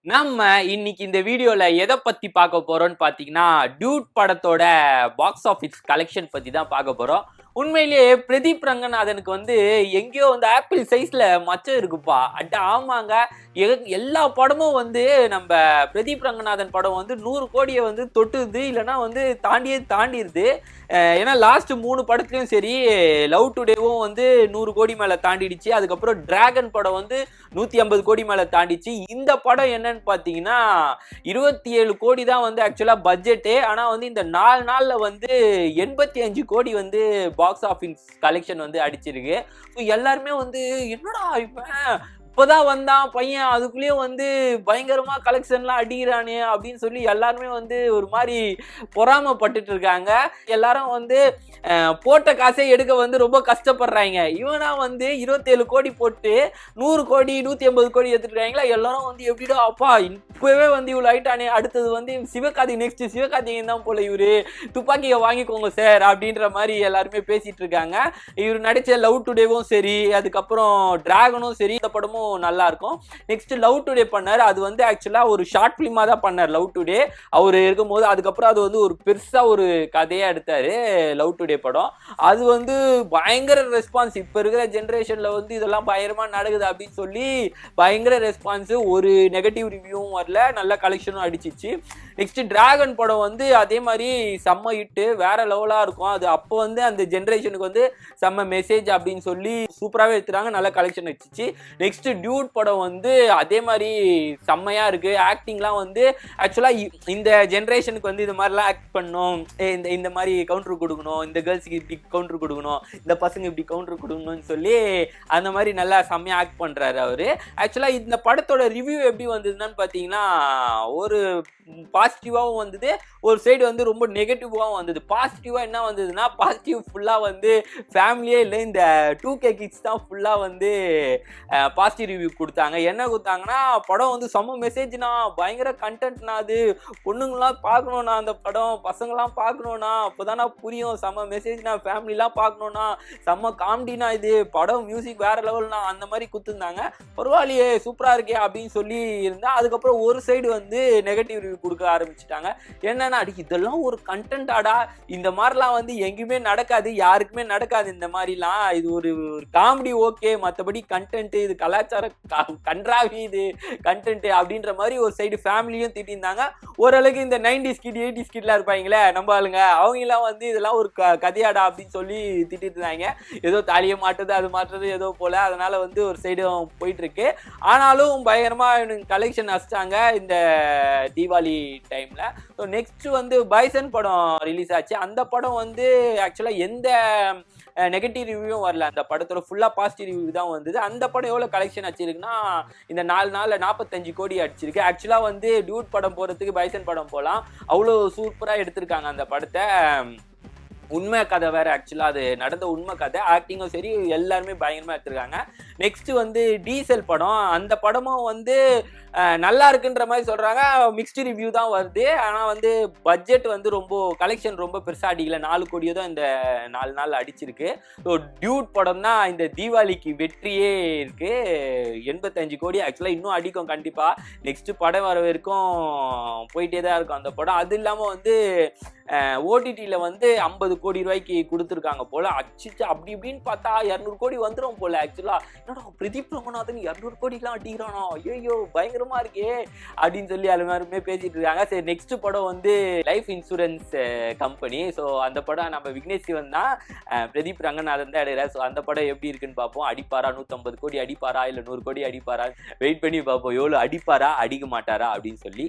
நம்ம இன்னைக்கு இந்த வீடியோல எதை பத்தி பார்க்க போறோம்னு பாத்தீங்கன்னா, டியூட் படத்தோட பாக்ஸ் ஆபீஸ் கலெக்ஷன் பத்தி தான் பார்க்க போறோம். உண்மையிலேயே பிரதீப் ரங்கநாதனுக்கு வந்து எங்கேயோ வந்து ஆப்பிள் சைஸ்ல மச்சம் இருக்குப்பா. அட ஆமாங்க. எல்லா படமும் வந்து நம்ம பிரதீப் ரங்கநாதன் படம் வந்து 100 கோடியை வந்து தொட்டுது, இல்லைன்னா வந்து தாண்டிடுது. ஏன்னா லாஸ்ட் 3 படத்துலயும் சரி, லவ் டுடேவும் வந்து 100 கோடி மேல தாண்டிடுச்சு. அதுக்கப்புறம் டிராகன் படம் வந்து 150 கோடி மேல தாண்டிச்சு. இந்த படம் என்னன்னு பாத்தீங்கன்னா 27 கோடி தான் வந்து ஆக்சுவலா பட்ஜெட்டே. ஆனா வந்து இந்த 4 நாள்ல வந்து 85 கோடி வந்து பாக்ஸ் ஆபீஸ் கலெக்ஷன் வந்து அடிச்சிருக்கு. எல்லாருமே வந்து என்னடா இவன் இப்பதான் வந்தான் பையன், அதுக்குள்ளேயே வந்து பயங்கரமா கலெக்ஷன்லாம் அடிக்கிறானே அப்படின்னு சொல்லி எல்லாருமே வந்து ஒரு மாதிரி பொறாமப்பட்டுட்டு இருக்காங்க. எல்லாரும் வந்து போட்ட காசை எடுக்க வந்து ரொம்ப கஷ்டப்படுறாங்க. இவனா வந்து 27 கோடி போட்டு 100 கோடி 150 கோடி எடுத்துருக்காங்களா. எல்லாரும் வந்து எப்படிடா அப்பா இப்பவே வந்து இவ்வளவு ஆயிட்டானே, அடுத்தது வந்து நெக்ஸ்ட் சிவகார்த்திகேயன் தான் போல, இவரு துப்பாக்கியை வாங்கிக்கோங்க சார் அப்படின்ற மாதிரி எல்லாருமே பேசிட்டு இருக்காங்க. இவர் நடிச்ச லவ் டுடேவும் சரி, அதுக்கப்புறம் டிராகனும் சரி, இந்த படமும் நல்லா இருக்கும். நெக்ஸ்ட் லவ் டுடே பண்ணாரு. அது வந்து ஆக்சுவலா ஒரு ஷார்ட் பிலிமா தான் பண்ணார் லவ் டுடே அவர் இருக்கும்போது. அதுக்கப்புறம் அது வந்து ஒரு பெருசா ஒரு கதையா எடுத்தாரு லவ் டுடே படம். அது வந்து பயங்கர ரெஸ்பான்ஸ். இப்ப இருக்கிற ஜெனரேஷன்ல வந்து இதெல்லாம் பயங்கரமா நடக்குது அப்படின்னு சொல்லி பயங்கர ரெஸ்பான்ஸ். ஒரு நெகட்டிவ் ரிவ்யூவும் வரல, நல்ல கலெக்ஷனும் அடிச்சிச்சு. நெக்ஸ்ட் டிராகன் படம் வந்து அதே மாதிரி செம்ம ஹிட்டு, வேற லெவலா இருக்கும். அது அப்போ வந்து அந்த ஜெனரேஷனுக்கு வந்து செம்ம மெசேஜ் அப்படின்னு சொல்லி சூப்பராகவே எடுத்துறாங்க, நல்ல கலெக்ஷன் வச்சிச்சு. நெக்ஸ்ட் டியூட் படம் வந்து அதே மாதிரி செம்மையா இருக்கு. ஆக்டிங்லாம் வந்து ஆக்சுவலா இந்த ஜெனரேஷனுக்கு வந்து இது மாதிரிலாம் ஆக்ட் பண்ணணும், இந்த மாதிரி கவுண்டர் கொடுக்கணும், இந்த கேர்ள்ஸுக்கு இப்படி கவுண்டர் கொடுக்கணும், இந்த பசங்க இப்படி கவுண்டர் கொடுக்கணும்னு சொல்லி அந்த மாதிரி நல்லா செம்மையா ஆக்ட் பண்றாரு அவரு. ஆக்சுவலா இந்த படத்தோட ரிவ்யூ எப்படி வந்ததுன்னு பாத்தீங்கன்னா, ஒரு பாசிட்டிவாகவும் வந்தது, ஒரு சைடு வந்து ரொம்ப நெகட்டிவாகவும் வந்தது. பாசிட்டிவா என்ன வந்ததுன்னா, பாசிட்டிவ் ஃபுல்லா வந்து ஃபேமிலியே இல்லை, இந்த 2K கிட்ஸ் தான் ஃபுல்லா வந்து பாசிட்டிவ் ரிவ்யூ கொடுத்தாங்க. என்ன கொடுத்தாங்கன்னா, படம் வந்து செம்ம மெசேஜ்னா, பயங்கர கண்டென்ட்னா, அது பொண்ணுங்களாம் பார்க்கணும்னா, அந்த படம் பசங்களாம் பார்க்கணும்னா அப்போதானா புரியும், செம்ம மெசேஜ்னா, ஃபேமிலிலாம் பார்க்கணும்னா, செம்ம காமெடினா, இது படம் மியூசிக் வேற லெவல்னா, அந்த மாதிரி கொடுத்துருந்தாங்க. பரவாயில்லையே சூப்பரா இருக்கே அப்படின்னு சொல்லி இருந்தா, அதுக்கப்புறம் ஒரு சைடு வந்து நெகட்டிவ் ரிவ்யூ கொடுக்க ஆரம்பிச்சுட்டாங்க. என்னன்னா, இதெல்லாம் ஒரு கண்டென்ட்டாடா, இந்த மாதிரிலாம் வந்து எங்கேயுமே நடக்காது, யாருக்குமே நடக்காது இந்த மாதிரிலாம், இது ஒரு காமெடி ஓகே, மற்றபடி கண்டென்ட் இது கலாச்சார கன்றாவி, இது கண்டென்ட் அப்படின்ற மாதிரி ஒரு சைடு ஃபேமிலியும் திட்டிருந்தாங்க. ஓரளவுக்கு இந்த 90s கிட் 80s கிட்லாம் இருப்பாங்களே நம்ம ஆளுங்க, அவங்களாம் வந்து இதெல்லாம் ஒரு கதையாடா அப்படின்னு சொல்லி திட்டிட்டு இருந்தாங்க. ஏதோ தாலியை மாட்டுறது அது மாட்டுறது ஏதோ போல, அதனால வந்து ஒரு சைடு போயிட்டு இருக்கு. ஆனாலும் பயங்கரமா கலெக்ஷன் அடிச்சிட்டாங்க இந்த தீபாவளி டைம்ல. ஸோ நெக்ஸ்ட் வந்து பைசன் படம் ரிலீஸ் ஆச்சு. அந்த படம் வந்து ஆக்சுவலா எந்த நெகட்டிவ் ரிவ்யூவும் வரல, அந்த படத்தோட ஃபுல்லா பாசிட்டிவ் ரிவ்யூ தான் வந்தது. அந்த படம் எவ்வளவு கலெக்ஷன் அடிச்சிருக்குன்னா, இந்த 4 நாள்ல 45 கோடி அடிச்சிருக்கு. ஆக்சுவலா வந்து டியூட் படம் போறதுக்கு பைசன் படம் போலாம், அவ்வளோ சூப்பரா எடுத்திருக்காங்க அந்த படத்தை. உண்மை கதை வேற, ஆக்சுவலா அது நடந்த உண்மை கதை. ஆக்டிங்கும் சரி எல்லாருமே பயங்கரமா எடுத்திருக்காங்க. நெக்ஸ்ட் வந்து டீசல் படம், அந்த படமும் வந்து நல்லா இருக்குன்ற மாதிரி சொல்றாங்க, மிக்ஸ்டு ரிவ்யூ தான் வருது. ஆனா வந்து பட்ஜெட் வந்து ரொம்ப கலெக்ஷன் ரொம்ப பெருசா அடிக்கல, 4 கோடியோ தான் இந்த 4 நாள் அடிச்சிருக்கு. ஸோ டியூட் படம் தான் இந்த தீபாவளிக்கு வெற்றியே இருக்கு. 85 கோடி ஆக்சுவலா இன்னும் அடிக்கும் கண்டிப்பா. நெக்ஸ்ட் படம் வர வரைக்கும் போயிட்டே தான் இருக்கும் அந்த படம். அது இல்லாம வந்து ஓடிடியில வந்து 50 கோடி ரூபாய்க்கு கொடுத்துருக்காங்க போல. அச்சிச்சு அப்படி இப்படின்னு பார்த்தா 200 கோடி வந்துடும் போல. ஆக்சுவலா என்னடா பிரதீப் ரங்கநாதன் 200 கோடிலாம் அடிக்கிறானா, ஐயோ பயங்கரமா இருக்கே அப்படின்னு சொல்லி எல்லாருமே பேசிட்டு இருக்காங்க. சரி, நெக்ஸ்ட் படம் வந்து லைஃப் இன்சூரன்ஸ் கம்பெனி. ஸோ அந்த படம் நம்ம விக்னேஷ் சிவன் தான், பிரதீப் ரங்கநாதன் தான் எடுக்கிறார். ஸோ அந்த படம் எப்படி இருக்குன்னு பார்ப்போம். அடிப்பாரா, 150 கோடி அடிப்பாரா, இல்லை 100 கோடி அடிப்பாரா, வெயிட் பண்ணி பார்ப்போம். எவ்வளோ அடிப்பாரா, அடிக்க மாட்டாரா அப்படின்னு சொல்லி.